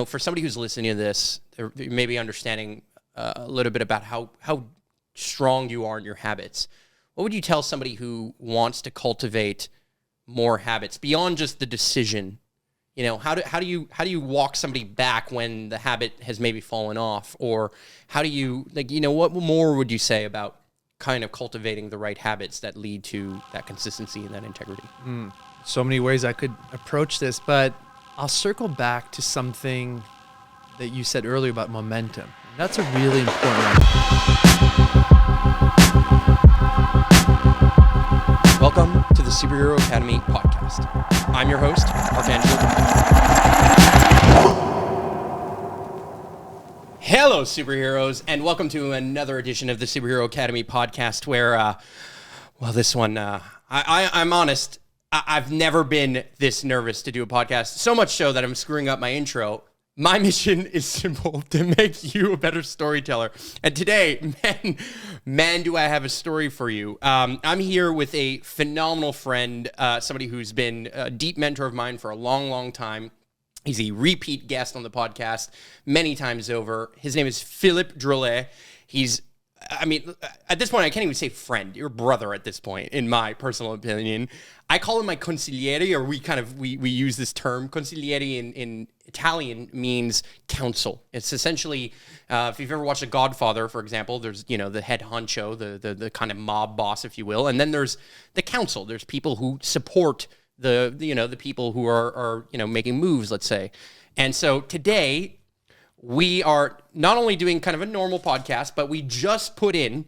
for somebody who's listening to this, they're maybe understanding a little bit about how strong you are in your habits. What would you tell somebody who wants to cultivate more habits beyond just the decision? How do you walk somebody back when the habit has maybe fallen off, or how do you what more would you say about kind of cultivating the right habits that lead to that consistency and that integrity? So many ways I could approach this, but I'll circle back to something that you said earlier about momentum. That's a really important one. Welcome to the Superhero Academy podcast. I'm your host, Marc. Hello, superheroes, and welcome to another edition of the Superhero Academy podcast where, this one, I'm honest, I've never been this nervous to do a podcast, so much so that I'm screwing up my intro. My mission is simple: to make you a better storyteller. And today, man, do I have a story for you. I'm here with a phenomenal friend, somebody who's been a deep mentor of mine for a long, long time. He's a repeat guest on the podcast many times over. His name is Phil Drolet. At this point, I can't even say friend. You're brother at this point, in my personal opinion. I call him my consigliere, or we use this term. Consigliere in Italian means counsel. It's essentially, if you've ever watched The Godfather, for example, there's, the head honcho, the kind of mob boss, if you will. And then there's the council. There's people who support the people who are making moves, let's say. And so today, we are not only doing kind of a normal podcast, but we just put in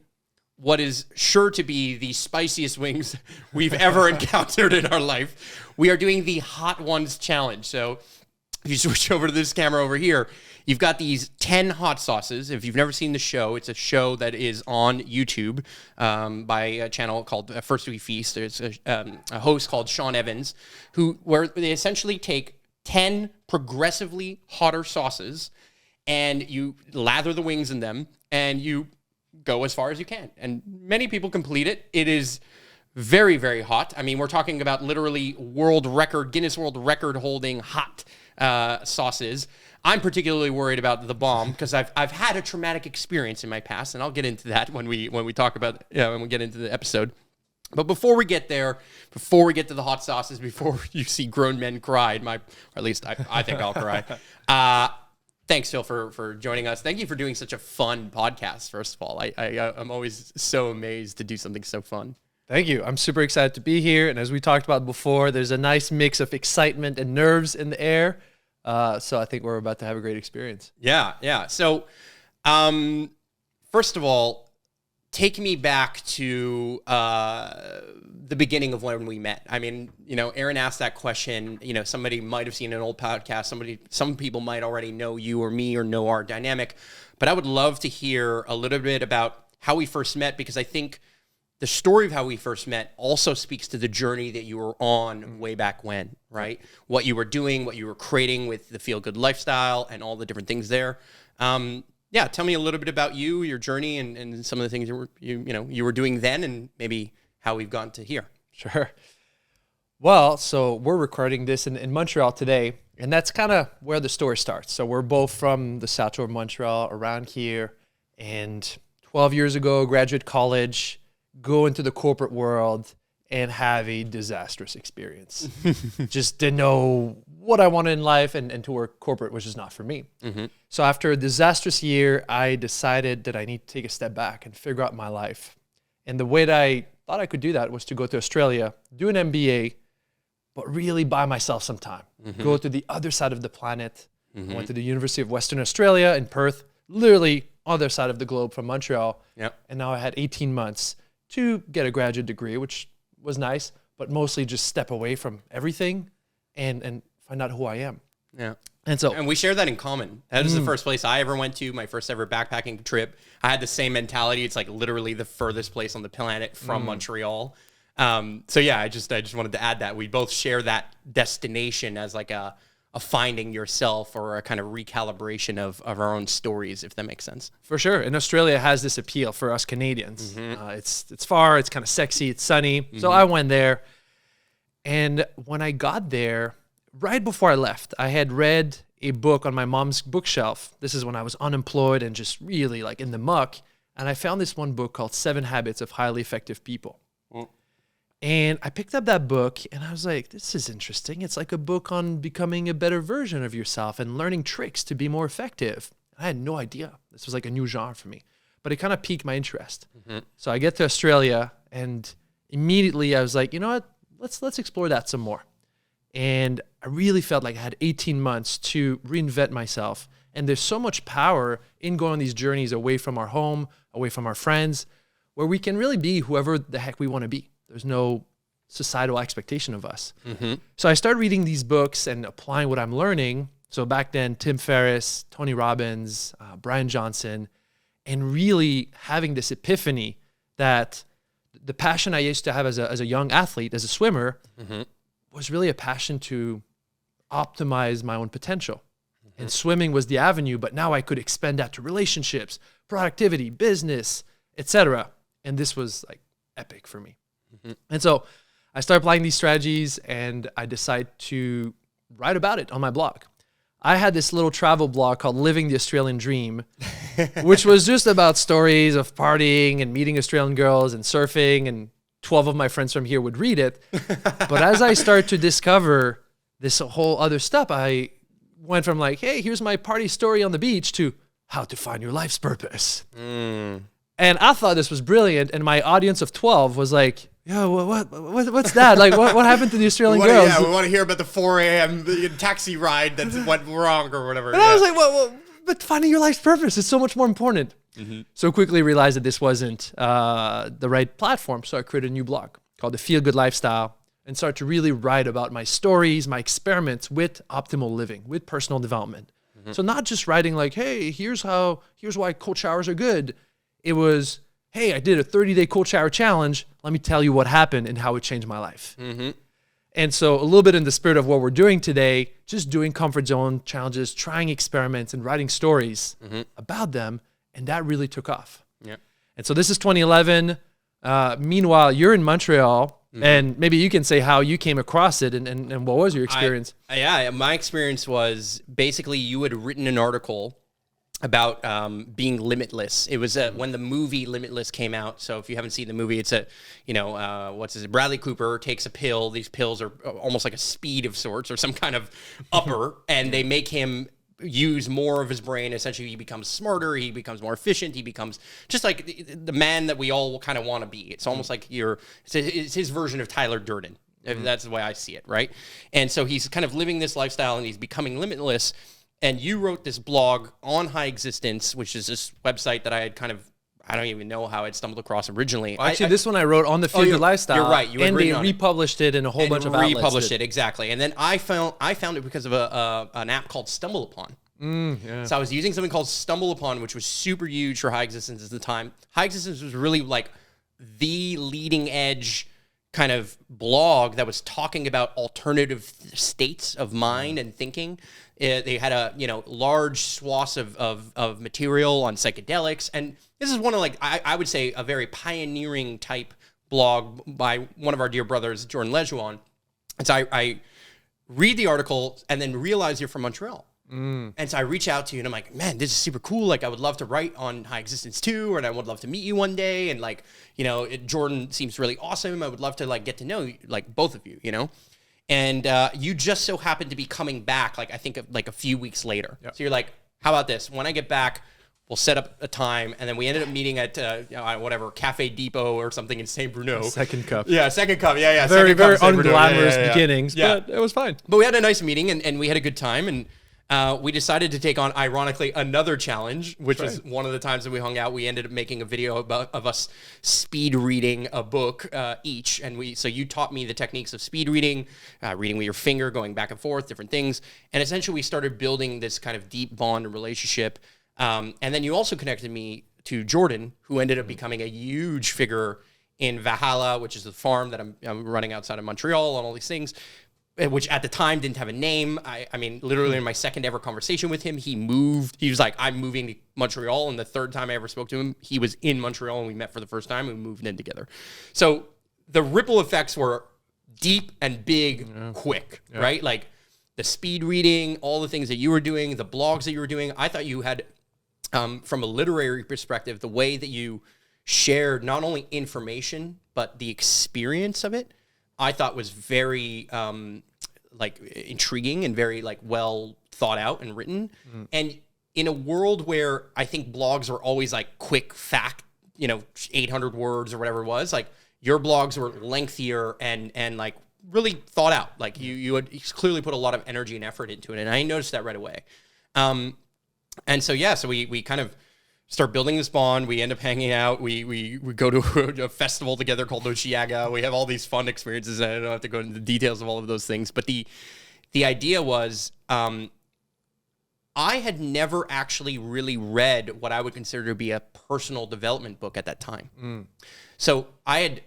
what is sure to be the spiciest wings we've ever encountered in our life. We are doing the Hot Ones Challenge. So if you switch over to this camera over here, you've got these 10 hot sauces. If you've never seen the show, it's a show that is on YouTube by a channel called First We Feast. There's a host called Sean Evans, where they essentially take 10 progressively hotter sauces and you lather the wings in them and you go as far as you can. And many people complete it. It is very, very hot. I mean, we're talking about literally Guinness World Record holding hot sauces. I'm particularly worried about the bomb because I've had a traumatic experience in my past, and I'll get into that when we talk about when we get into the episode. But before we get there, before we get to the hot sauces, before you see grown men cry, or at least I think I'll cry. Thanks, Phil, for joining us. Thank you for doing such a fun podcast, first of all. I'm always so amazed to do something so fun. Thank you. I'm super excited to be here. And as we talked about before, there's a nice mix of excitement and nerves in the air. So I think we're about to have a great experience. Yeah. So, first of all, take me back to the beginning of when we met. I mean, Aaron asked that question. Somebody might have seen an old podcast. Some people might already know you or me or know our dynamic. But I would love to hear a little bit about how we first met, because I think the story of how we first met also speaks to the journey that you were on way back when, right? What you were doing, what you were creating with the Feel Good lifestyle and all the different things there. Tell me a little bit about you, your journey, and some of the things you were doing then, and maybe how we've gotten to here. Sure. Well, so we're recording this in Montreal today, and that's kind of where the story starts. So we're both from the South Shore of Montreal, around here, and 12 years ago, graduate college, go into the corporate world, and have a disastrous experience. Just didn't know what I wanted in life, and to work corporate was just not for me. Mm-hmm. So after a disastrous year, I decided that I need to take a step back and figure out my life. And the way that I thought I could do that was to go to Australia, do an MBA, but really buy myself some time. Mm-hmm. Go to the other side of the planet. Mm-hmm. I went to the University of Western Australia in Perth, literally other side of the globe from Montreal. Yep. And now I had 18 months to get a graduate degree, which was nice, but mostly just step away from everything and find out who I am. Yeah. And we share that in common. That was the first place I ever went to, my first ever backpacking trip. I had the same mentality. It's like literally the furthest place on the planet from Montreal. I just wanted to add that. We both share that destination as like a finding yourself, or a kind of recalibration of our own stories, if that makes sense. For sure. And Australia has this appeal for us Canadians. Mm-hmm. It's far, it's kind of sexy, it's sunny. Mm-hmm. So I went there. And when I got there, right before I left, I had read a book on my mom's bookshelf. This is when I was unemployed and just really like in the muck. And I found this one book called 7 Habits of Highly Effective People. And I picked up that book and I was like, this is interesting. It's like a book on becoming a better version of yourself and learning tricks to be more effective. I had no idea. This was like a new genre for me, but it kind of piqued my interest. So I get to Australia and immediately I was like, you know what? Let's explore that some more. And I really felt like I had 18 months to reinvent myself. And there's so much power in going on these journeys away from our home, away from our friends, where we can really be whoever the heck we want to be. There's no societal expectation of us. So I started reading these books and applying what I'm learning. So back then, Tim Ferriss, Tony Robbins, Brian Johnson, and really having this epiphany that the passion I used to have as a young athlete, as a swimmer, was really a passion to optimize my own potential. And swimming was the avenue, but now I could expand that to relationships, productivity, business, etc. And this was like epic for me. And so I started applying these strategies and I decided to write about it on my blog. I had this little travel blog called Living the Australian Dream, which was just about stories of partying and meeting Australian girls and surfing, and 12 of my friends from here would read it. But as I started to discover this whole other stuff, I went from like, hey, here's my party story on the beach to how to find your life's purpose. And I thought this was brilliant. And my audience of 12 was like, yo, what's that? Like, what happened to the Australian girls? Yeah, we want to hear about the 4 a.m. taxi ride that went wrong or whatever. And I was like, well, but finding your life's purpose is so much more important. So quickly realized that this wasn't the right platform. So I created a new blog called The Feel Good Lifestyle and started to really write about my stories, my experiments with optimal living, with personal development. So not just writing like, hey, here's why cold showers are good. It was, hey, I did a 30-day cold shower challenge. Let me tell you what happened and how it changed my life. And so a little bit in the spirit of what we're doing today, just doing comfort zone challenges, trying experiments and writing stories about them. And that really took off. And so this is 2011. Meanwhile, you're in Montreal. And maybe you can say how you came across it and what was your experience? My experience was basically you had written an article about being limitless. It was when the movie Limitless came out. So if you haven't seen the movie, it's Bradley Cooper takes a pill. These pills are almost like a speed of sorts or some kind of upper, and they make him use more of his brain. Essentially, he becomes smarter, he becomes more efficient, he becomes just like the man that we all kind of want to be. It's almost like it's his version of Tyler Durden. That's the way I see it, right? And so he's kind of living this lifestyle and he's becoming limitless. And you wrote this blog on High Existence, which is this website that I had I don't even know how I'd stumbled across originally. Well, actually, this one I wrote on the Feel Good Lifestyle. You're right. And they republished it in a whole bunch of outlets. Republished it, exactly. And then I found it because of an app called Stumble Upon. So I was using something called Stumble Upon, which was super huge for High Existence at the time. High Existence was really like the leading edge kind of blog that was talking about alternative states of mind and thinking. They had a large swaths of material on psychedelics, and this is one of I would say a very pioneering type blog by one of our dear brothers, Jordan Lejeune. And so I read the article and then realize you're from Montreal. And so I reach out to you and I'm like, man, this is super cool. Like I would love to write on High Existence too, and I would love to meet you one day. And Jordan seems really awesome. I would love to get to know both of you, And you just so happened to be coming back, I think a few weeks later. Yep. So you're like, how about this? When I get back, we'll set up a time. And then we ended up meeting at Cafe Depot or something in St. Bruno. Second Cup. Yeah, Second Cup. Yeah. Very, very unglamorous beginnings, but it was fine. But we had a nice meeting and we had a good time. And we decided to take on, ironically, another challenge, which was one of the times that we hung out. We ended up making a video of us speed reading a book each. And so you taught me the techniques of speed reading, reading with your finger, going back and forth, different things. And essentially we started building this kind of deep bond and relationship. And then you also connected me to Jordan, who ended up becoming a huge figure in Valhalla, which is the farm that I'm running outside of Montreal and all these things, which at the time didn't have a name. I mean, literally in my second ever conversation with him, he moved. He was like, I'm moving to Montreal. And the third time I ever spoke to him, he was in Montreal and we met for the first time and we moved in together. So the ripple effects were deep and big, quick, right? the speed reading, all the things that you were doing, the blogs that you were doing. I thought you had, from a literary perspective, the way that you shared not only information, but the experience of it, I thought was very intriguing and very well thought out and written. And in a world where I think blogs are always quick fact, 800 words or whatever it was, your blogs were lengthier and really thought out. You had clearly put a lot of energy and effort into it, and I noticed that right away. And so we kind of start building this bond. We end up hanging out. We go to a festival together called Oshiaga. We have all these fun experiences. I don't have to go into the details of all of those things, but the idea was, I had never actually really read what I would consider to be a personal development book at that time. So I had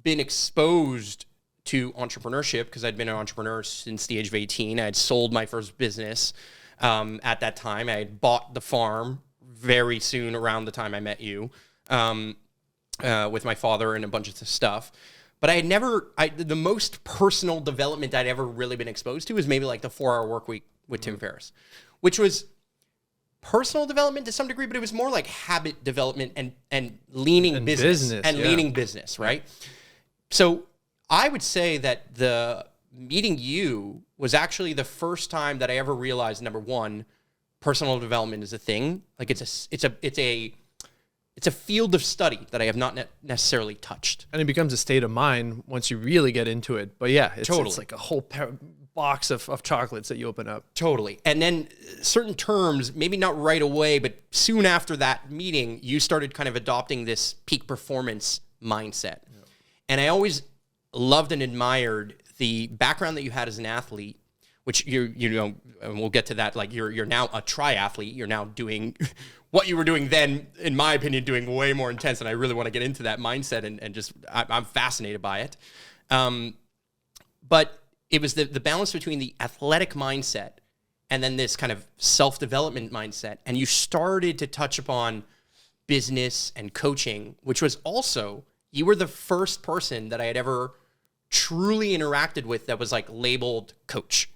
been exposed to entrepreneurship because I'd been an entrepreneur since the age of 18. I had sold my first business at that time. I had bought the farm very soon around the time I met you with my father and a bunch of stuff. But I had never, the most personal development I'd ever really been exposed to was maybe the 4-hour work week with Tim Ferriss, which was personal development to some degree, but it was more like habit development and leaning business and leaning business, right? So I would say that the meeting you was actually the first time that I ever realized, number one, personal development is a thing. It's a field of study that I have not necessarily touched. And it becomes a state of mind once you really get into it. But yeah, it's like a whole box of chocolates that you open up. Totally. And then certain terms, maybe not right away, but soon after that meeting, you started kind of adopting this peak performance mindset. Yeah. And I always loved and admired the background that you had as an athlete, which and we'll get to that. You're now a triathlete. You're now doing what you were doing then, in my opinion, doing way more intense. And I really want to get into that mindset and just, I'm fascinated by it. But it was the balance between the athletic mindset and then this kind of self-development mindset. And you started to touch upon business and coaching, which was also, you were the first person that I had ever truly interacted with that was labeled coach.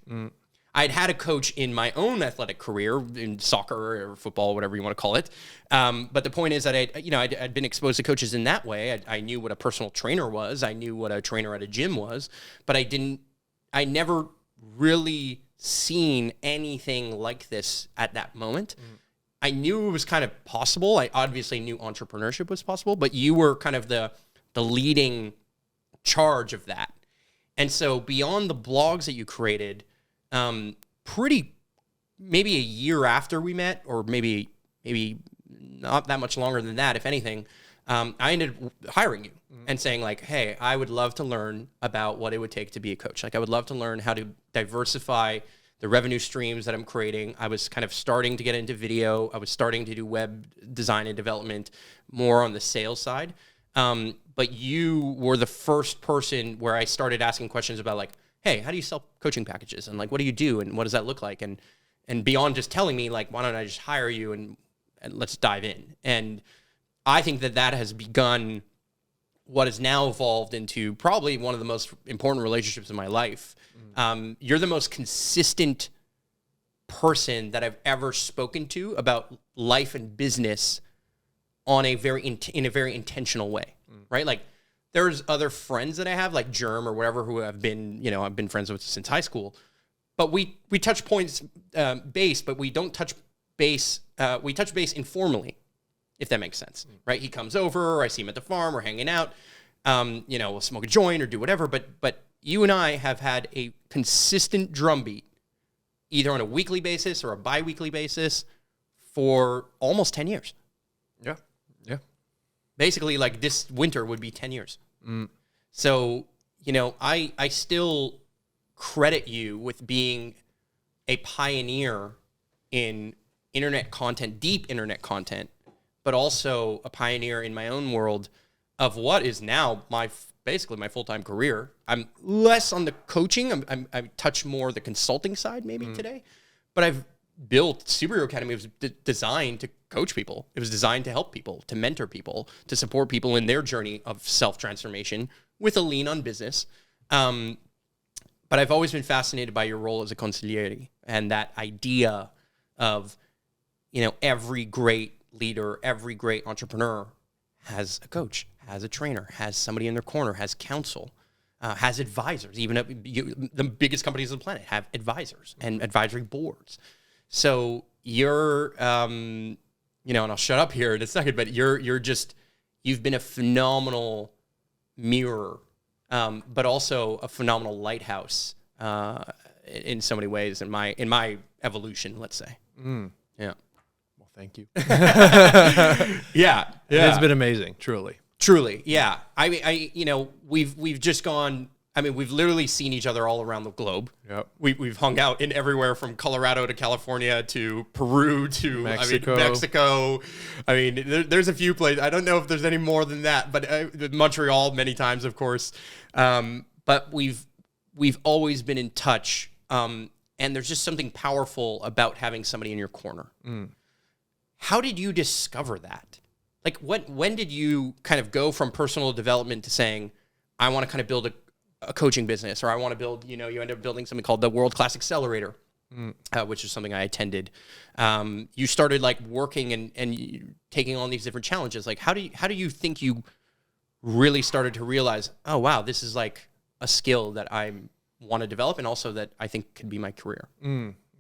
I had a coach in my own athletic career in soccer or football, whatever you want to call it. But the point is that I'd been exposed to coaches in that way. I knew what a personal trainer was. I knew what a trainer at a gym was, but I never really seen anything like this at that moment. I knew it was kind of possible. I obviously knew entrepreneurship was possible, but you were kind of the leading charge of that. And so beyond the blogs that you created, maybe a year after we met, or maybe not that much longer than that, if anything, I ended up hiring you and saying hey, I would love to learn about what it would take to be a coach. I would love to learn how to diversify the revenue streams that I'm creating. I was kind of starting to get into video. I was starting to do web design and development more on the sales side. But you were the first person where I started asking questions about hey, how do you sell coaching packages? And what do you do? And what does that look like? And beyond just telling me why don't I just hire you and let's dive in. And I think that has begun what has now evolved into probably one of the most important relationships in my life. You're the most consistent person that I've ever spoken to about life and business on a very in a very intentional way, right? There's other friends that I have, like Germ or whatever, who I've been friends with since high school. But we touch points base, but we don't touch base. We touch base informally, if that makes sense, right? He comes over, I see him at the farm, we're hanging out. We'll smoke a joint or do whatever. But you and I have had a consistent drumbeat, either on a weekly basis or a bi-weekly basis, for almost 10 years. Yeah. Basically, this winter would be 10 years. So, I still credit you with being a pioneer in internet content, deep internet content, but also a pioneer in my own world of what is now basically my full-time career. I'm less on the coaching. I touch more the consulting side maybe today, but I've built Superhero Academy. It was designed to coach people. It was designed to help people, to mentor people, to support people in their journey of self-transformation with a lean on business. But But I've always been fascinated by your role as a consigliere and that idea of, every great leader, every great entrepreneur has a coach, has a trainer, has somebody in their corner, has counsel, has advisors. Even the biggest companies on the planet have advisors and advisory boards. So you're, and I'll shut up here in a second, but you've been a phenomenal mirror, but also a phenomenal lighthouse in so many ways in my evolution, let's say. Yeah. Well, thank you. Yeah. It's been amazing, truly. Truly, yeah. I mean, we've just gone. I mean, we've literally seen each other all around the globe. Yep. We've hung out in everywhere from Colorado to California to Peru to Mexico. Mexico. I mean, there's a few places. I don't know if there's any more than that, but Montreal many times, of course. But we've always been in touch, and there's just something powerful about having somebody in your corner. How did you discover that? Like, when did you kind of go from personal development to saying, I want to kind of build a coaching business, or I want to build, you end up building something called the World Class Accelerator, which is something I attended. You started like working and taking on these different challenges. Like, how do you think you really started to realize, oh, wow, this is like a skill that I want to develop and also that I think could be my career?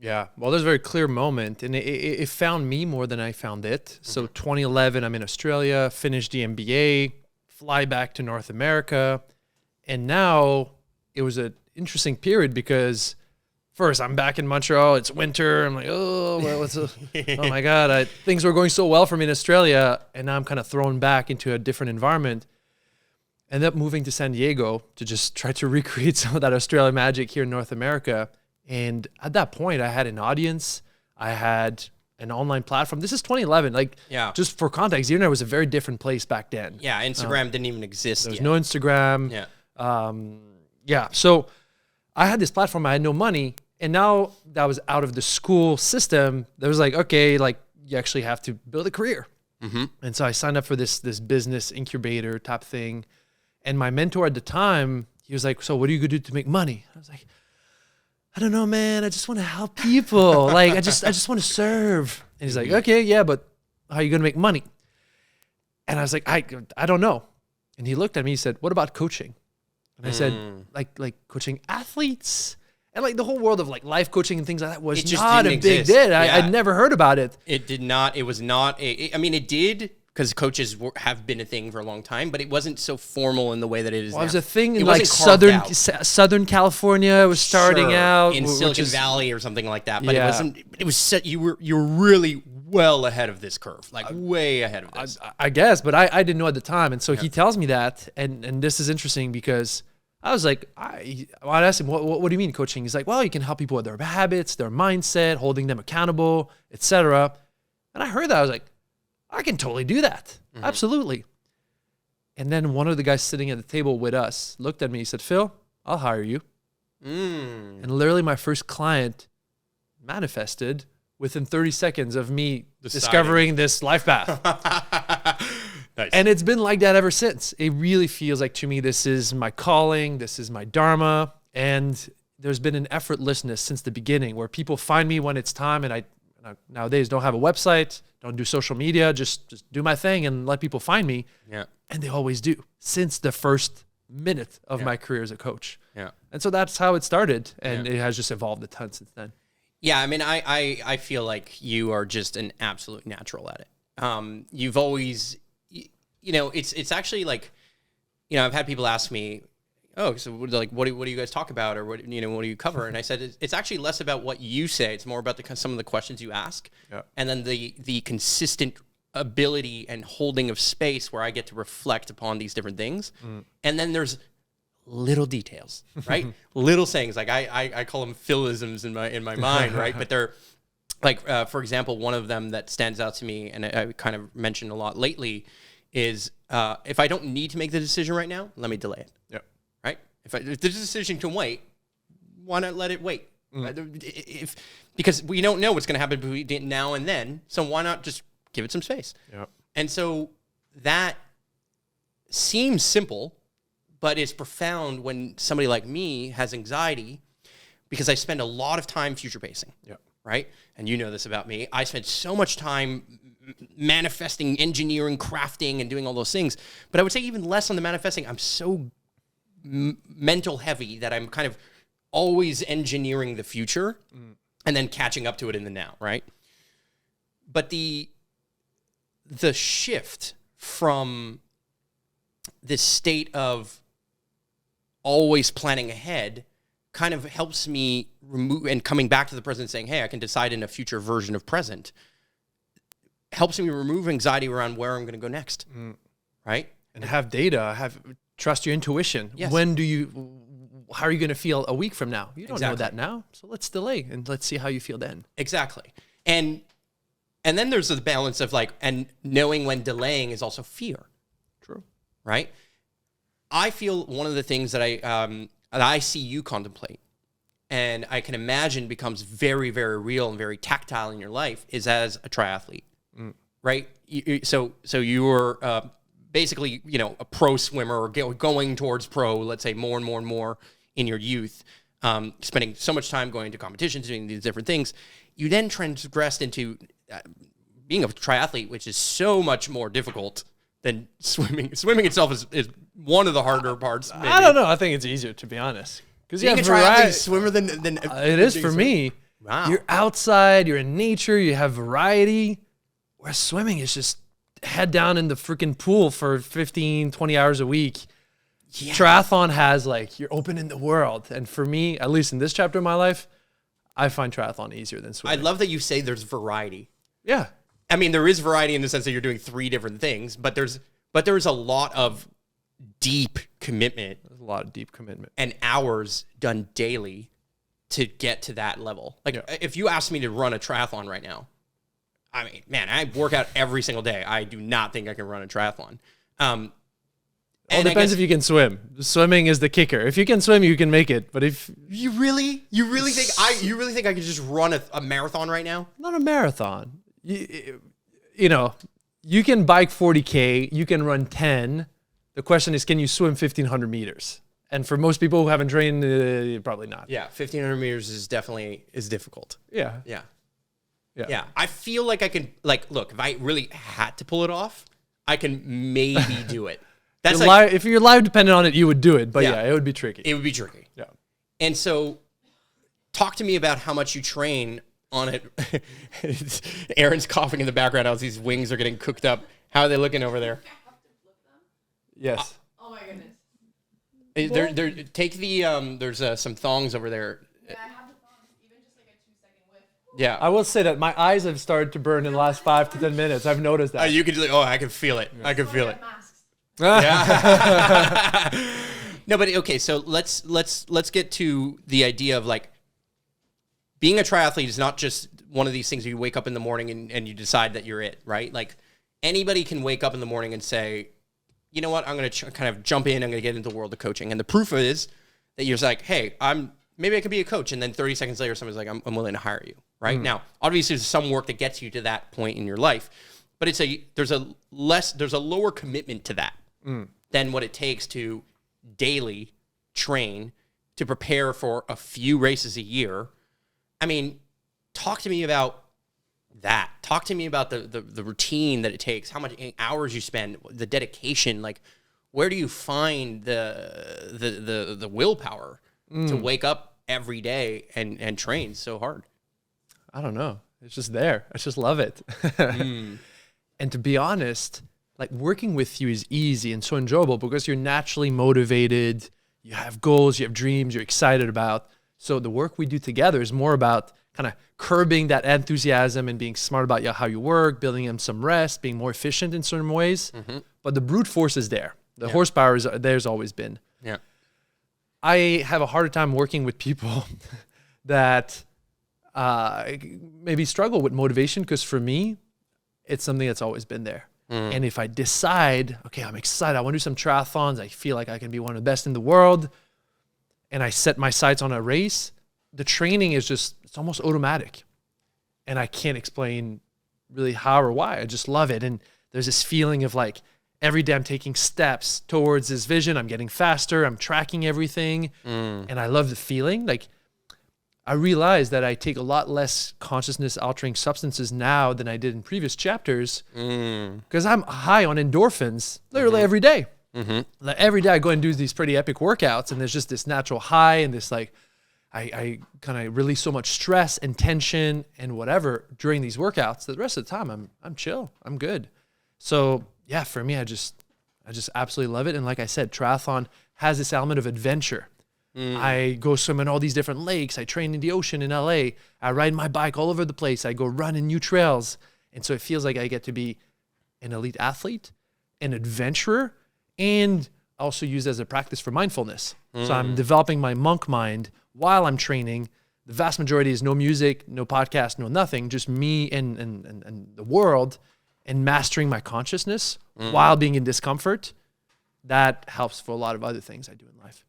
Yeah. Well, there's a very clear moment, and it found me more than I found it. So 2011, I'm in Australia, finished the MBA, fly back to North America. And now it was an interesting period because first I'm back in Montreal. It's winter. I'm like, oh, well, oh my God. Things were going so well for me in Australia. And now I'm kind of thrown back into a different environment. Ended up moving to San Diego to just try to recreate some of that Australian magic here in North America. And at that point, I had an audience. I had an online platform. This is 2011. Like, just for context, the internet was a very different place back then. Yeah, Instagram didn't even exist yet. There was no Instagram. So I had this platform. I had no money. And now that was out of the school system, there was like, okay, like you actually have to build a career. And so I signed up for this business incubator type thing. And my mentor at the time, he was like, so what are you going to do to make money? I was like, I don't know, man. I just want to help people. Like, I just want to serve. And he's like, okay, yeah, but how are you going to make money? And I was like, I don't know. And he looked at me, he said, what about coaching? And I said, like coaching athletes? And like the whole world of like life coaching and things like that was just not a big deal. I'd never heard about it. It did not. It was not. I mean, it did because coaches have been a thing for a long time, but it wasn't so formal in the way that it is now. It was a thing in like Southern California. It was starting out. In Silicon Valley or something like that. But it wasn't. It was you were really well ahead of this curve, like way ahead of this. I guess, but I didn't know at the time. And so he tells me that, and this is interesting because I was like, I asked him, what do you mean coaching? He's like, well, you can help people with their habits, their mindset, holding them accountable, etc. And I heard that. I was like, I can totally do that. Absolutely. And then one of the guys sitting at the table with us looked at me. He said, Phil, I'll hire you. And literally my first client manifested within 30 seconds of me discovering this life path. Nice. And it's been like that ever since. It really feels like to me, this is my calling. This is my dharma. And there's been an effortlessness since the beginning where people find me when it's time. And I nowadays don't have a website, don't do social media, just do my thing and let people find me. Yeah. And they always do since the first minute of my career as a coach. Yeah. And so that's how it started. And it has just evolved a ton since then. Yeah. I mean, I feel like you are just an absolute natural at it. You've always, it's actually like, I've had people ask me, oh, so like, what do you guys talk about, or what do you cover? And I said, it's actually less about what you say. It's more about some of the questions you ask, and then the consistent ability and holding of space where I get to reflect upon these different things. And then there's little details, right? Little sayings, like I call them Philisms in my mind, right? But they're like, for example, one of them that stands out to me, and I kind of mentioned a lot lately, is if I don't need to make the decision right now, let me delay it. Yep. Right? If the decision can wait, why not let it wait? Because we don't know what's going to happen between now and then, so why not just give it some space? Yep. And so that seems simple, But it's profound when somebody like me has anxiety because I spend a lot of time future pacing. Yeah. Right? And you know this about me. I spend so much time manifesting, engineering, crafting, and doing all those things. But I would say even less on the manifesting. I'm so mental heavy that I'm kind of always engineering the future and then catching up to it in the now, right? But the shift from this state of always planning ahead kind of helps me remove, and coming back to the present saying, hey, I can decide in a future version of present, helps me remove anxiety around where I'm going to go next, right? And have data, trust your intuition. Yes. How are you going to feel a week from now? You don't know Exactly. that now. So let's delay and let's see how you feel then. Exactly. And then there's the balance of like, and knowing when delaying is also fear. True. Right? I feel one of the things that I see you contemplate, and I can imagine becomes very, very real and very tactile in your life, is as a triathlete, right? So you were basically, a pro swimmer or going towards pro, let's say more and more and more in your youth, spending so much time going to competitions, doing these different things. You then transgressed into being a triathlete, which is so much more difficult than swimming. Swimming itself is one of the harder parts. Maybe. I don't know. I think it's easier, to be honest. Because Being a triathlete swimmer than it is for me. Wow. You're outside, you're in nature, you have variety. Whereas swimming is just head down in the freaking pool for 15, 20 hours a week. Yeah. Triathlon has you're open in the world. And for me, at least in this chapter of my life, I find triathlon easier than I swimming. love that you say there's variety. Yeah. I mean, there is variety in the sense that you're doing 3 different things, but there's a lot of deep commitment. There's a lot of deep commitment. And hours done daily to get to that level. If you asked me to run a triathlon right now, I mean, man, I work out every single day. I do not think I can run a triathlon. It depends if you can swim. Swimming is the kicker. If you can swim, you can make it. But if you really think I could just run a marathon right now? Not a marathon. You can bike 40K, you can run 10. The question is, can you swim 1,500 meters? And for most people who haven't trained, probably not. Yeah, 1,500 meters is definitely difficult. Yeah. Yeah. I feel like I can, look, if I really had to pull it off, I can maybe do it. That's if your life depended on it, you would do it. But yeah, it would be tricky. It would be tricky. Yeah. And so talk to me about how much you train on it. Aaron's coughing in the background as these wings are getting cooked up. How are they looking over there? Yes. Oh my goodness. Take the, there's some thongs over there. Yeah, I have the thongs, even just like a 2-second whiff. Yeah. I will say that my eyes have started to burn in the last 5 to 10 minutes. I've noticed that. You could, I can feel it. I can feel it. Masks. Yeah. No, but okay. So let's get to the idea of being a triathlete is not just one of these things where you wake up in the morning and you decide that you're it, right? Like anybody can wake up in the morning and say, you know what, I'm going to kind of jump in. I'm going to get into the world of coaching. And the proof is that you're like, hey, maybe I could be a coach. And then 30 seconds later, somebody's like, I'm willing to hire you, right? Now, obviously there's some work that gets you to that point in your life, but there's a lower commitment to that than what it takes to daily train to prepare for a few races a year. I mean, talk to me about that. Talk to me about the routine that it takes, how much hours you spend, the dedication. Where do you find the willpower to wake up every day and train so hard? I don't know. It's just there. I just love it. And to be honest, working with you is easy and so enjoyable because you're naturally motivated. You have goals, you have dreams, you're excited about. So the work we do together is more about kind of curbing that enthusiasm and being smart about how you work, building in some rest, being more efficient in certain ways. But the brute force is there. The horsepower there's always been. Yeah. I have a harder time working with people that maybe struggle with motivation because for me, it's something that's always been there. And if I decide, okay, I'm excited, I want to do some triathlons, I feel like I can be one of the best in the world, and I set my sights on a race, the training is it's almost automatic. And I can't explain really how or why. I just love it. And there's this feeling of every day I'm taking steps towards this vision. I'm getting faster. I'm tracking everything. And I love the feeling. Like, I realize that I take a lot less consciousness altering substances now than I did in previous chapters because I'm high on endorphins literally every day. Like, every day I go and do these pretty epic workouts, and there's just this natural high and this like, I kind of release so much stress and tension and whatever during these workouts that the rest of the time I'm chill. I'm good. So yeah, for me, I just absolutely love it. And like I said, triathlon has this element of adventure. I go swim in all these different lakes. I train in the ocean in LA. I ride my bike all over the place. I go run in new trails. And so it feels like I get to be an elite athlete, an adventurer, and also used as a practice for mindfulness. So I'm developing my monk mind while I'm training. The vast majority is no music, no podcast, no nothing, just me and the world, and mastering my consciousness while being in discomfort. That helps for a lot of other things I do in life.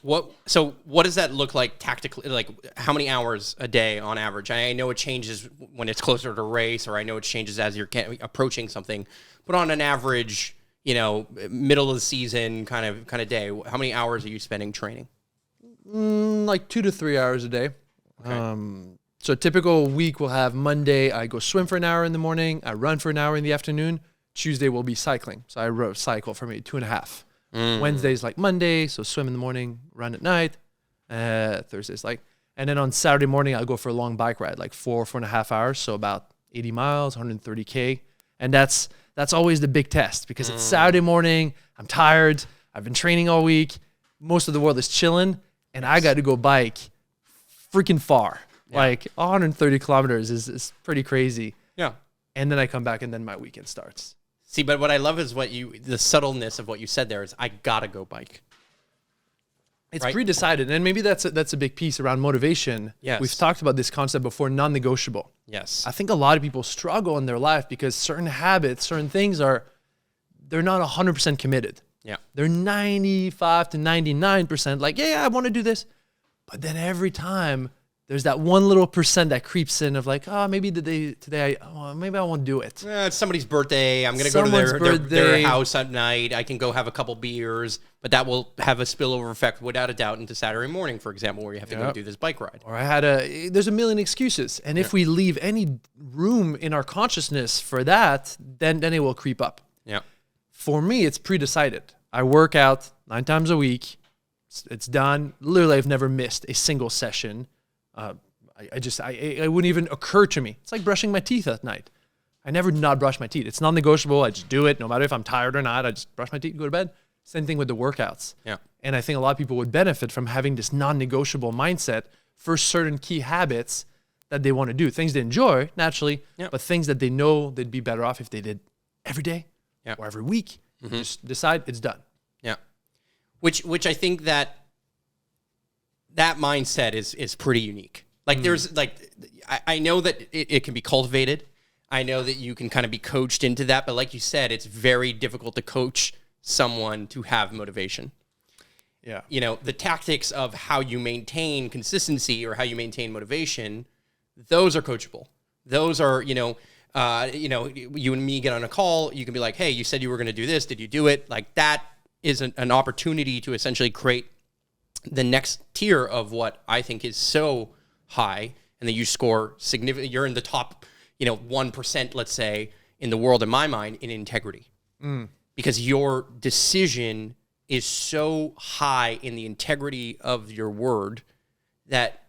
What does that look like tactically? Like, how many hours a day on average? I know it changes when it's closer to race, or I know it changes as you're approaching something. But on an average, middle of the season kind of day, how many hours are you spending training? Like 2 to 3 hours a day. Okay. So a typical week will have Monday, I go swim for an hour in the morning. I run for an hour in the afternoon. Tuesday will be cycling. So I cycle for maybe 2.5. Wednesday's like Monday, so swim in the morning, run at night. Thursday's and then on Saturday morning, I'll go for a long bike ride, like 4.5 hours. So about 80 miles, 130K. And that's always the big test because it's Saturday morning. I'm tired. I've been training all week. Most of the world is chilling. And I got to go bike freaking far. Yeah. Like 130 kilometers is pretty crazy. Yeah. And then I come back and then my weekend starts. See, but what I love is the subtleness of what you said there is I gotta go bike. It's pre-decided, and maybe that's a big piece around motivation. Yes. We've talked about this concept before, non-negotiable. Yes. I think a lot of people struggle in their life because certain habits, certain things they're not 100% committed. Yeah. They're 95 to 99% like, yeah, I want to do this. But then every time there's that one little percent that creeps in of like, oh, maybe maybe I won't do it. It's somebody's birthday. I'm going to go to their house at night. I can go have a couple beers, but that will have a spillover effect without a doubt into Saturday morning, for example, where you have to go do this bike ride. Or there's a million excuses. And if we leave any room in our consciousness for that, then it will creep up. Yeah. For me, it's pre-decided. I work out 9 times a week. It's done. Literally, I've never missed a single session. It wouldn't even occur to me. It's like brushing my teeth at night. I never not brush my teeth. It's non-negotiable. I just do it no matter if I'm tired or not. I just brush my teeth and go to bed. Same thing with the workouts. Yeah. And I think a lot of people would benefit from having this non-negotiable mindset for certain key habits that they want to do. Things they enjoy, naturally, but things that they know they'd be better off if they did every day or every week. Just decide it's done. Yeah. Which I think that mindset is pretty unique. Like there's I know that it can be cultivated. I know that you can kind of be coached into that, but like you said, it's very difficult to coach someone to have motivation. Yeah. The tactics of how you maintain consistency or how you maintain motivation, those are coachable. Those are, you and me get on a call, you can be like, hey, you said you were going to do this. Did you do it? Like that is an opportunity to essentially create the next tier of what I think is so high, and that you score significant. You're in the top, 1%, let's say, in the world, in my mind, in integrity, because your decision is so high in the integrity of your word that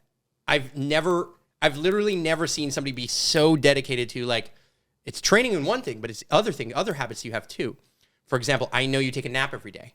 I've literally never seen somebody be so dedicated to, like, it's training in one thing, but it's other habits you have too. For example, I know you take a nap every day.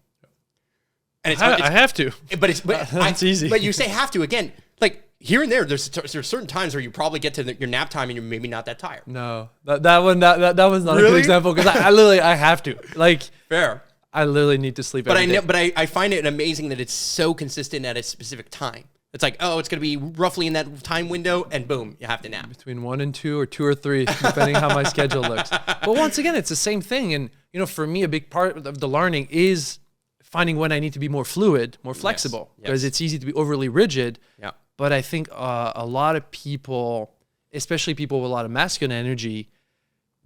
And I have to. But it's easy. But you say have to again, like here and there. There's certain times where you probably get to your nap time and you're maybe not that tired. No, that one's not a good example because I have to. Like fair. I literally need to sleep. Every day. But I find it amazing that it's so consistent at a specific time. It's like, oh, it's going to be roughly in that time window, and boom, you have to nap. Between 1 and 2 or 2 or 3, depending how my schedule looks. But once again, it's the same thing. And, for me, a big part of the learning is finding when I need to be more fluid, more flexible, because it's easy to be overly rigid. Yeah. But I think a lot of people, especially people with a lot of masculine energy,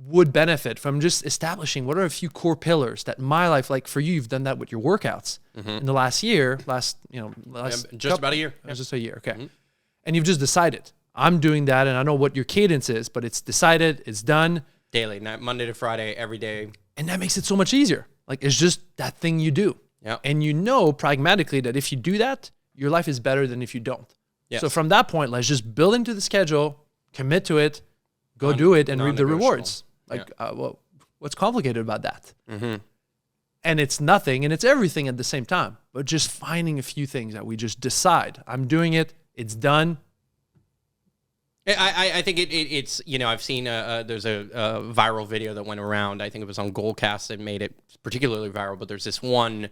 would benefit from just establishing what are a few core pillars that my life, like for you, you've done that with your workouts in the last year, just about a year. Just a year. Okay. And you've just decided I'm doing that. And I know what your cadence is, but it's decided, it's done. Daily, Monday to Friday, every day. And that makes it so much easier. Like it's just that thing you do. Yeah. And you know pragmatically that if you do that, your life is better than if you don't. Yes. So from that point, let's just build into the schedule, commit to it, go do it, and reap the rewards. Like, what's complicated about that? And it's nothing, and it's everything at the same time. But just finding a few things that we just decide. I'm doing it. It's done. I think it's, I've seen there's a viral video that went around. I think it was on Goalcast that made it particularly viral. But there's this one,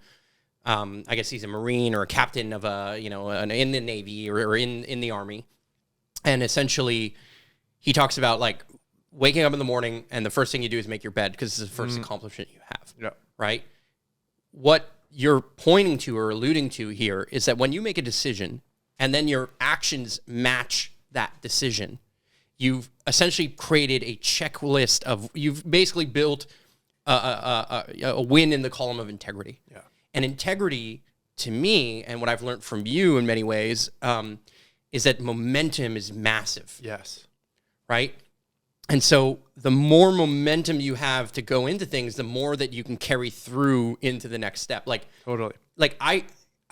I guess he's a Marine or a captain of in the Navy or in the Army. And essentially, he talks about like waking up in the morning and the first thing you do is make your bed because it's the first accomplishment you have. Yeah. Right? What you're pointing to or alluding to here is that when you make a decision and then your actions match that decision, you've essentially created a checklist you've basically built a win in the column of integrity. Yeah. And integrity, to me, and what I've learned from you in many ways, is that momentum is massive. Yes. Right? And so the more momentum you have to go into things, the more that you can carry through into the next step. Like, Totally. Like I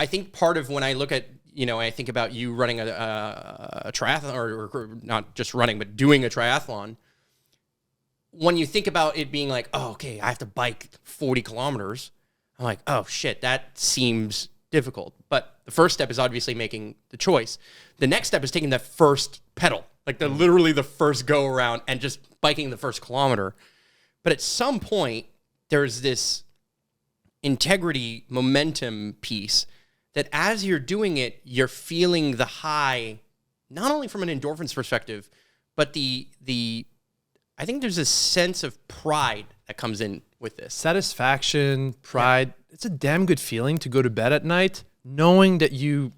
think part of when I look at, I think about you running a triathlon or not just running, but doing a triathlon. When you think about it being like, oh, okay, I have to bike 40 kilometers. I'm like, oh shit, that seems difficult. But the first step is obviously making the choice. The next step is taking that first pedal, like literally the first go around and just biking the first kilometer. But at some point, there's this integrity momentum piece that as you're doing it, you're feeling the high, not only from an endorphins perspective, but I think there's a sense of pride that comes in with this. Satisfaction, pride. Yeah. It's a damn good feeling to go to bed at night knowing that you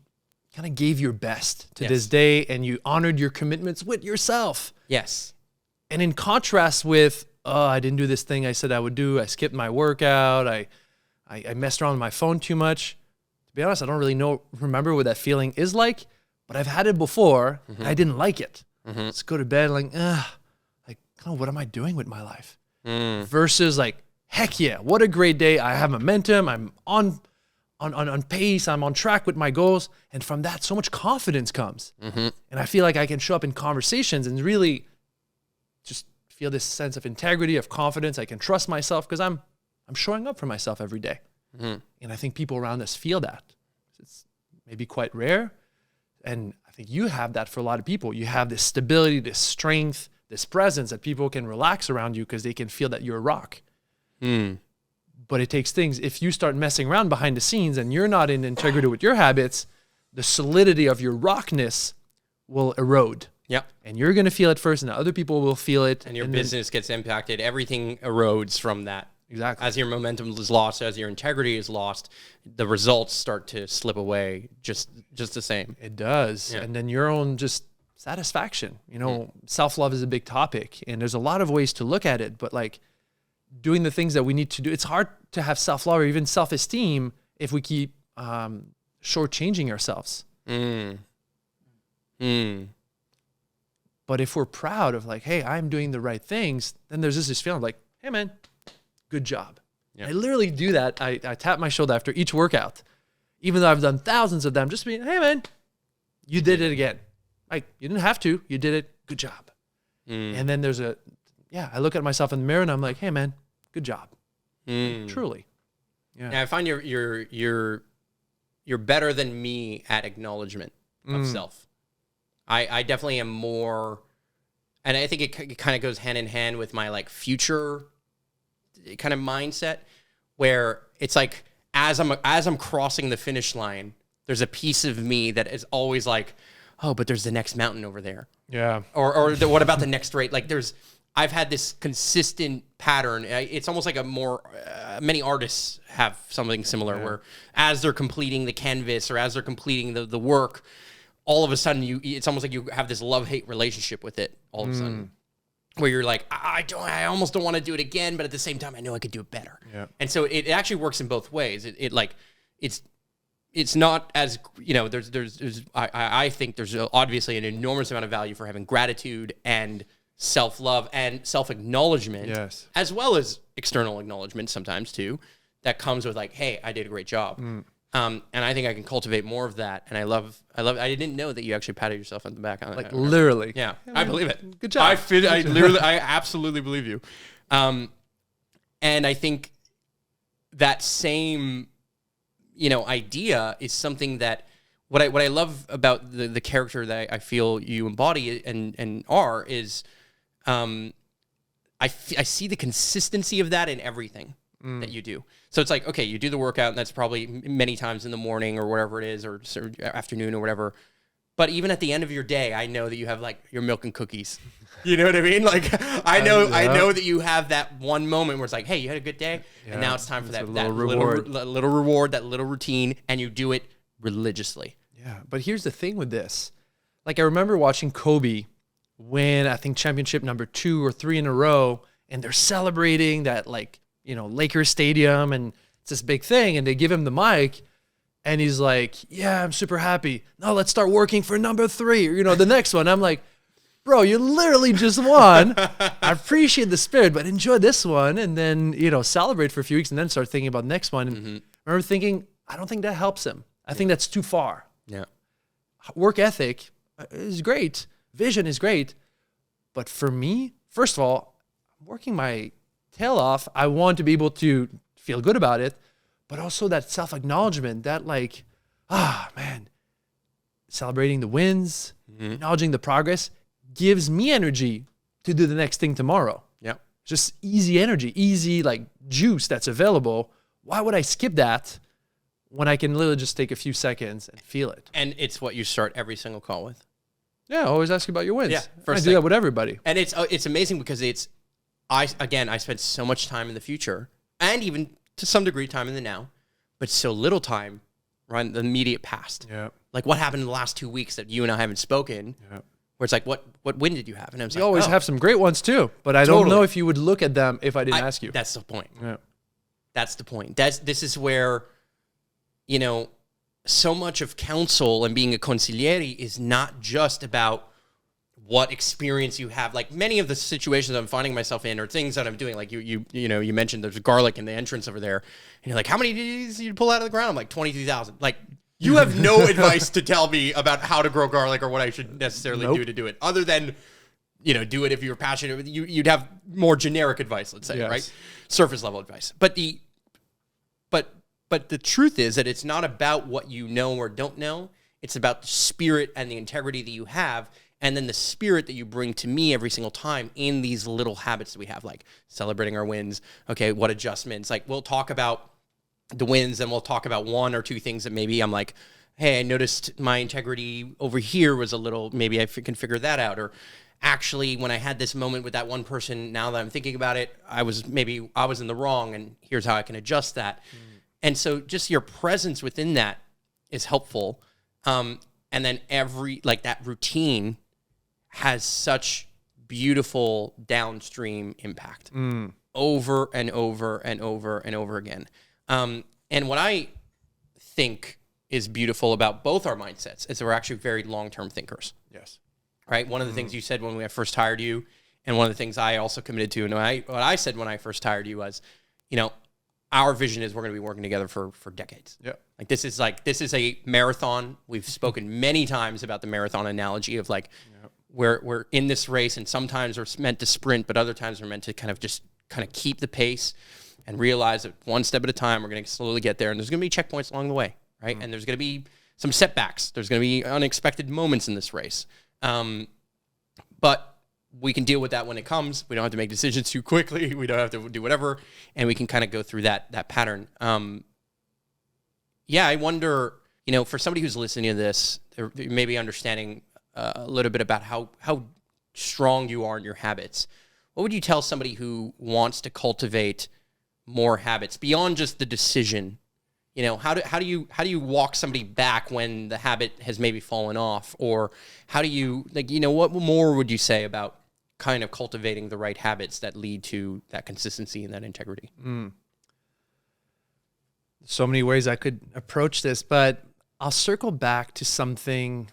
kind of gave your best to this day and you honored your commitments with yourself. Yes. And in contrast with, oh, I didn't do this thing I said I would do. I skipped my workout. I messed around with my phone too much. To be honest, I don't really remember what that feeling is like, but I've had it before. And I didn't like it. Let's go to bed like, what am I doing with my life? Versus like, heck yeah, what a great day. I have momentum. I'm on pace. I'm on track with my goals. And from that, so much confidence comes. And I feel like I can show up in conversations and really just feel this sense of integrity, of confidence. I can trust myself because I'm showing up for myself every day. And I think people around us feel that. It's maybe quite rare. And I think you have that for a lot of people. You have this stability, this strength, this presence that people can relax around you because they can feel that you're a rock. But it takes things. If you start messing around behind the scenes and you're not in integrity with your habits, the solidity of your rockness will erode. Yep. And you're going to feel it first and other people will feel it. And your business gets impacted. Everything erodes from that. Exactly. As your momentum is lost, as your integrity is lost, the results start to slip away just the same. It does. Yeah. And then your own just satisfaction, self-love is a big topic and there's a lot of ways to look at it, but like doing the things that we need to do, it's hard to have self-love or even self-esteem if we keep shortchanging ourselves. But if we're proud of like, hey, I'm doing the right things, then there's this feeling of like, hey man, good job. Yeah. I literally do that. I tap my shoulder after each workout, even though I've done thousands of them, just being, hey man, you did it again. Like you didn't have to, you did it. Good job. And then there's I look at myself in the mirror and I'm like, hey man, good job. Truly. Yeah. I find you're better than me at acknowledgement of self. I definitely am more, and I think it kind of goes hand in hand with my like future kind of mindset, where it's like as I'm crossing the finish line, there's a piece of me that is always like, oh, but there's the next mountain over there. Yeah. Or what about the next rate? Like I've had this consistent pattern. It's almost like many artists have something similar where as they're completing the canvas or as they're completing the work, all of a sudden it's almost like you have this love-hate relationship with it all of a sudden. where you're like, I almost don't want to do it again, but at the same time, I know I could do it better. Yeah. And so it actually works in both ways. It's not as, I think there's obviously an enormous amount of value for having gratitude and self-love and self-acknowledgement, Yes. as well as external acknowledgement sometimes too, that comes with like, hey, I did a great job. And I think I can cultivate more of that. And I didn't know that you actually patted yourself on the back. Like literally. Yeah, I believe it. Good job. I absolutely believe you. And I think that same, idea is something that what I love about the character that I feel you embody and are is, I see the consistency of that in everything that you do. So it's like, okay, you do the workout, and that's probably many times in the morning or whatever it is, or afternoon or whatever. But even at the end of your day, I know that you have like your milk and cookies. You know what I mean? Like I know that you have that one moment where it's like, hey, you had a good day, and now it's time for that little reward, that little routine, and you do it religiously. Yeah, but here's the thing with this. Like I remember watching Kobe win, I think championship number 2 or 3 in a row, and they're celebrating that Lakers Stadium, and it's this big thing, and they give him the mic, and he's like, yeah, I'm super happy. Now let's start working for number 3, or, the next one. I'm like, bro, you literally just won. I appreciate the spirit, but enjoy this one, and then, celebrate for a few weeks, and then start thinking about the next one. And I remember thinking, I don't think that helps him. I think that's too far. Yeah. Work ethic is great. Vision is great. But for me, first of all, I'm working my tail off. I want to be able to feel good about it, but also that self-acknowledgement, that man, celebrating the wins, acknowledging the progress gives me energy to do the next thing tomorrow. Yeah. Just easy energy, easy juice that's available. Why would I skip that when I can literally just take a few seconds and feel it? And it's what you start every single call with. Yeah, always ask about your wins. Yeah, I do that with everybody. And it's amazing because I spent so much time in the future, and even to some degree time in the now, but so little time right in the immediate past. Yeah. Like what happened in the last 2 weeks that you and I haven't spoken, where it's like, what win did you have? And I was you always have some great ones too, but I don't know if you would look at them if I didn't ask you. That's the point. Yeah. That's the point. This is where, so much of counsel and being a consigliere is not just about what experience you have. Like many of the situations I'm finding myself in, or things that I'm doing, like you mentioned there's garlic in the entrance over there, and you're like, how many did you pull out of the ground? I'm like 22,000. Like you have no advice to tell me about how to grow garlic or what I should necessarily do to do it, other than do it if you're passionate. You'd have more generic advice, let's say, right? Surface level advice. But the truth is that it's not about what you know or don't know. It's about the spirit and the integrity that you have, and then the spirit that you bring to me every single time in these little habits that we have, like celebrating our wins. Okay, what adjustments? Like we'll talk about the wins, and we'll talk about 1 or 2 things that maybe I'm like, hey, I noticed my integrity over here was a little, maybe I can figure that out. Or actually, when I had this moment with that one person, now that I'm thinking about it, I was in the wrong, and here's how I can adjust that. And so just your presence within that is helpful. And then that routine has such beautiful downstream impact over and over and over and over again. And what I think is beautiful about both our mindsets is that we're actually very long-term thinkers. Yes. Right? One of the things you said when we first hired you, and one of the things I also committed to, and what I said when I first hired you was, our vision is we're going to be working together for decades. Yeah. This is a marathon. We've spoken many times about the marathon analogy of we're in this race, and sometimes we're meant to sprint, but other times we're meant to kind of keep the pace and realize that one step at a time, we're going to slowly get there. And there's going to be checkpoints along the way, right? And there's going to be some setbacks. There's going to be unexpected moments in this race. But we can deal with that when it comes. We don't have to make decisions too quickly. We don't have to do whatever. And we can kind of go through that pattern. I wonder, for somebody who's listening to this, they may be understanding a little bit about how strong you are in your habits. What would you tell somebody who wants to cultivate more habits beyond just the decision? How do you walk somebody back when the habit has maybe fallen off? Or how do you, what more would you say about kind of cultivating the right habits that lead to that consistency and that integrity. So many ways I could approach this, but I'll circle back to something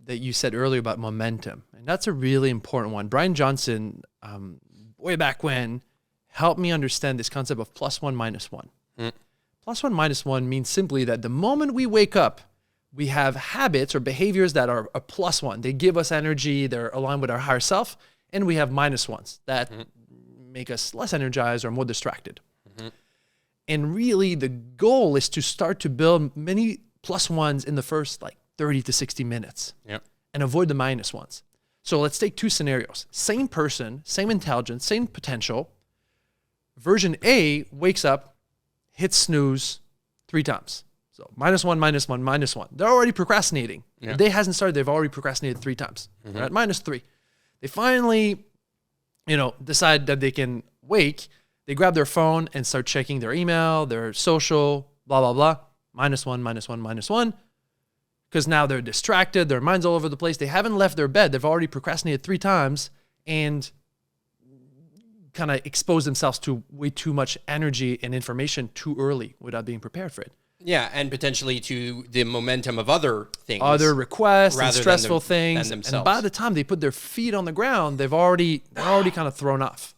that you said earlier about momentum. And that's a really important one. Brian Johnson, way back when, helped me understand this concept of +1, -1. +1, -1 means simply that the moment we wake up, we have habits or behaviors that are a +1. They give us energy, they're aligned with our higher self, and we have -1s that make us less energized or more distracted. And really, the goal is to start to build many +1s in the first 30 to 60 minutes and avoid the -1s. So let's take two scenarios. Same person, same intelligence, same potential. Version A wakes up, hits snooze 3 times. So -1, -1, -1. They're already procrastinating. The day hasn't started. They've already procrastinated 3 times. They're at -3. They finally, decide that they can wake. They grab their phone and start checking their email, their social, blah, blah, blah. -1, -1, -1. Because now they're distracted. Their mind's all over the place. They haven't left their bed. They've already procrastinated 3 times and kind of exposed themselves to way too much energy and information too early without being prepared for it. Yeah, and potentially to the momentum of other things. Other requests and rather stressful than things. themselves. And by the time they put their feet on the ground, they're already kind of thrown off.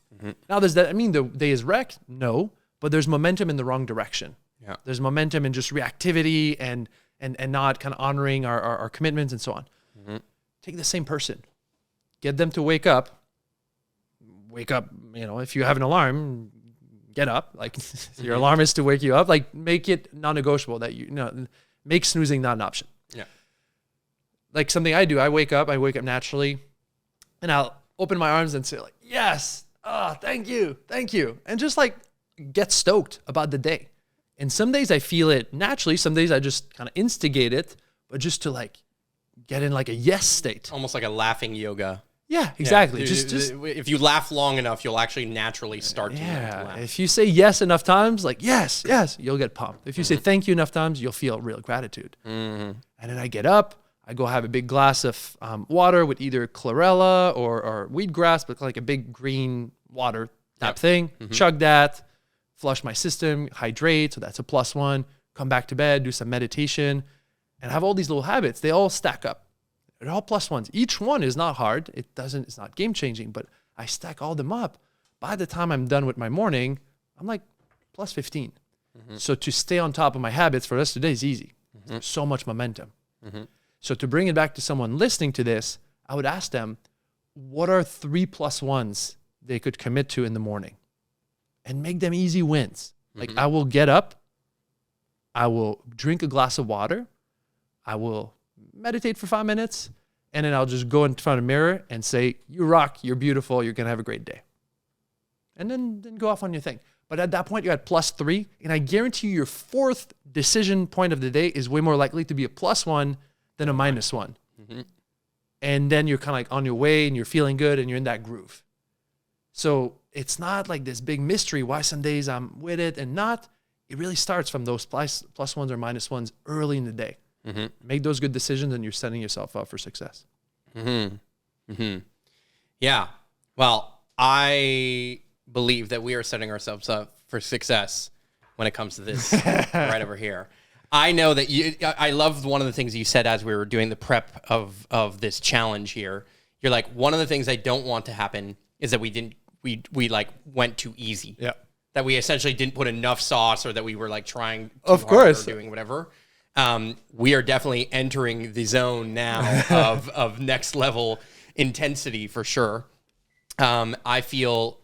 Now, does that mean the day is wrecked? No, but there's momentum in the wrong direction. Yeah. There's momentum in just reactivity and not kind of honoring our commitments and so on. Take the same person, get them to wake up, if you have an alarm, get up. Your alarm is to wake you up. Make it non-negotiable that make snoozing not an option. Yeah. Something I do, I wake up naturally, and I'll open my arms and say yes, thank you. And just get stoked about the day. And some days I feel it naturally. Some days I just kind of instigate it, but just to get in a yes state. Almost like a laughing yoga. Yeah, exactly. Yeah. Just if you laugh long enough, you'll actually naturally start to laugh. If you say yes enough times, yes, you'll get pumped. If you say thank you enough times, you'll feel real gratitude. And then I get up, I go have a big glass of water with either chlorella or wheatgrass, but a big green water type thing. Chug that, flush my system, hydrate. So that's a +1. Come back to bed, do some meditation, and have all these little habits. They all stack up. They're all +1s. Each one is not hard. It's not game changing, but I stack all them up. By the time I'm done with my morning, I'm +15. So to stay on top of my habits for the rest of the day is easy. There's so much momentum. So to bring it back to someone listening to this, I would ask them, what are 3 +1s they could commit to in the morning? And make them easy wins. I will get up, I will drink a glass of water, I will meditate for 5 minutes, and then I'll just go in front of the mirror and say, you rock, you're beautiful, you're going to have a great day. And then go off on your thing. But at that point, you're at +3, and I guarantee you your 4th decision point of the day is way more likely to be a +1 than a -1. And then you're kind of on your way, and you're feeling good, and you're in that groove. So it's not this big mystery why some days I'm with it and not. It really starts from those +1s or -1s early in the day. Make those good decisions, and you're setting yourself up for success. Yeah. Well, I believe that we are setting ourselves up for success when it comes to this right over here. I know that I loved one of the things you said as we were doing the prep of this challenge here. You're one of the things I don't want to happen is that we went too easy. Yeah. That we essentially didn't put enough sauce, or that we were trying too of hard course or doing whatever. We are definitely entering the zone now of next level intensity for sure. I feel,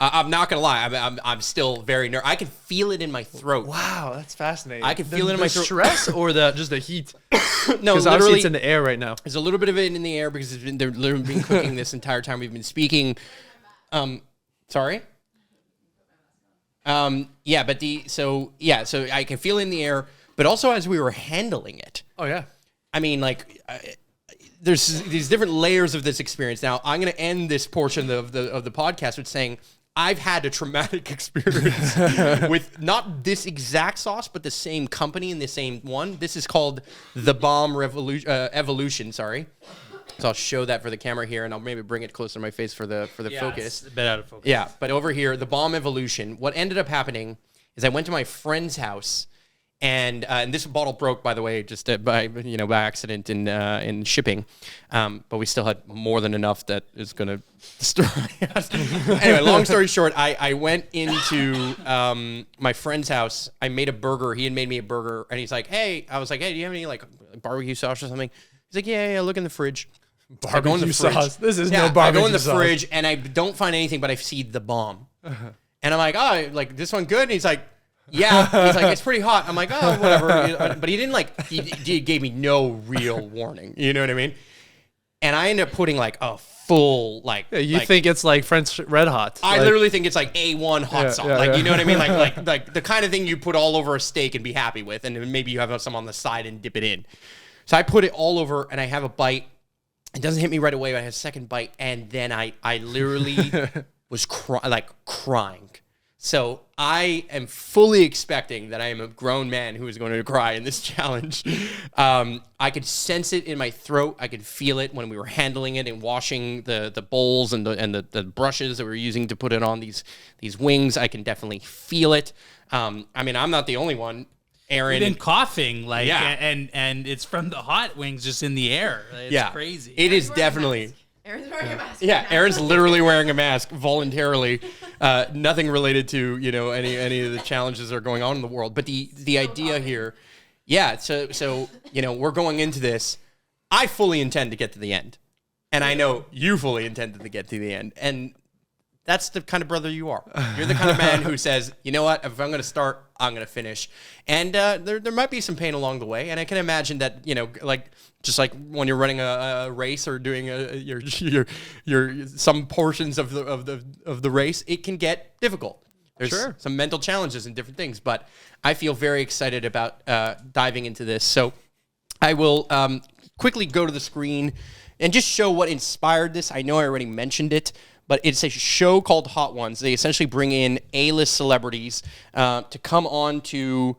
I'm not going to lie, I'm still very nervous. I can feel it in my throat. Wow, that's fascinating. I can feel it in my throat. Stress or just the heat? No, because obviously it's in the air right now. There's a little bit of it in the air because they're literally been cooking this entire time we've been speaking. Sorry? So I can feel it in the air, but also as we were handling it. Oh, yeah. I mean, there's these different layers of this experience. Now, I'm going to end this portion of the podcast with saying I've had a traumatic experience with not this exact sauce, but the same company and the same one. This is called the Bomb Evolution. Sorry. So I'll show that for the camera here, and I'll maybe bring it closer to my face for the focus. It's a bit out of focus. Yeah, but over here, the bomb evolution. What ended up happening is I went to my friend's house, and this bottle broke, by the way, just by accident in shipping. But we still had more than enough that is gonna destroy us. Anyway, long story short, I went into my friend's house. I made a burger. He had made me a burger, and he's like, "Hey," I was like, "Hey, do you have any like barbecue sauce or something?" He's like, "Yeah, look in the fridge." I go in the fridge. Sauce. This is no barbecue sauce. I go in the fridge and I don't find anything, but I see the bomb. And I'm like, "Oh, like this one good?" And he's like, "Yeah." He's like, "It's pretty hot." I'm like, "Oh, whatever." But he didn't he gave me no real warning. You know what I mean? And I end up putting like a full You think it's like French Red Hot? I literally think it's like A1 hot sauce. You know what I mean? Like the kind of thing you put all over a steak and be happy with, and then maybe you have some on the side and dip it in. So I put it all over, and I have a bite. It doesn't hit me right away, but I have a second bite, and then I literally was crying. So I am fully expecting that I am a grown man who is going to cry in this challenge. I could sense it in my throat. I could feel it when we were handling it and washing the bowls and the brushes that we were using to put it on these wings. I can definitely feel it. I mean, I'm not the only one. Aaron, You've been coughing, and it's from the hot wings just in the air. It's crazy. It is definitely. Aaron's wearing a mask. Yeah, Aaron's literally wearing a mask voluntarily. Nothing related to any of the challenges that are going on in the world. But the idea here, So we're going into this. I fully intend to get to the end, and I know you fully intended to get to the end, and that's the kind of brother you are. You're the kind of man who says, you know what, if I'm going to start, I'm going to finish. And there might be some pain along the way. And I can imagine that, just like when you're running a race or doing your some portions of the race, it can get difficult. There's some mental challenges and different things. But I feel very excited about diving into this. So I will quickly go to the screen and just show what inspired this. I know I already mentioned it, but it's a show called Hot Ones. They essentially bring in A-list celebrities to come on to,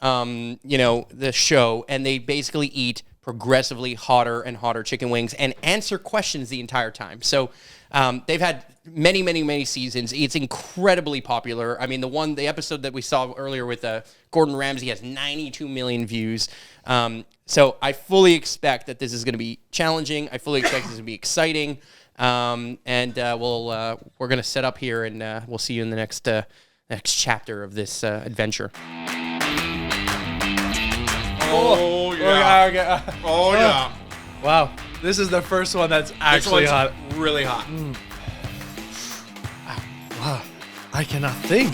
the show, and they basically eat progressively hotter and hotter chicken wings and answer questions the entire time. So they've had many, many, many seasons. It's incredibly popular. I mean, the episode that we saw earlier with Gordon Ramsay has 92 million views. So I fully expect that this is going to be challenging. I fully expect this to be exciting. We're gonna set up here, and we'll see you in the next chapter of this adventure. Oh yeah! Oh yeah! Wow, this is the first one that's actually hot. Really hot. Wow, I cannot think.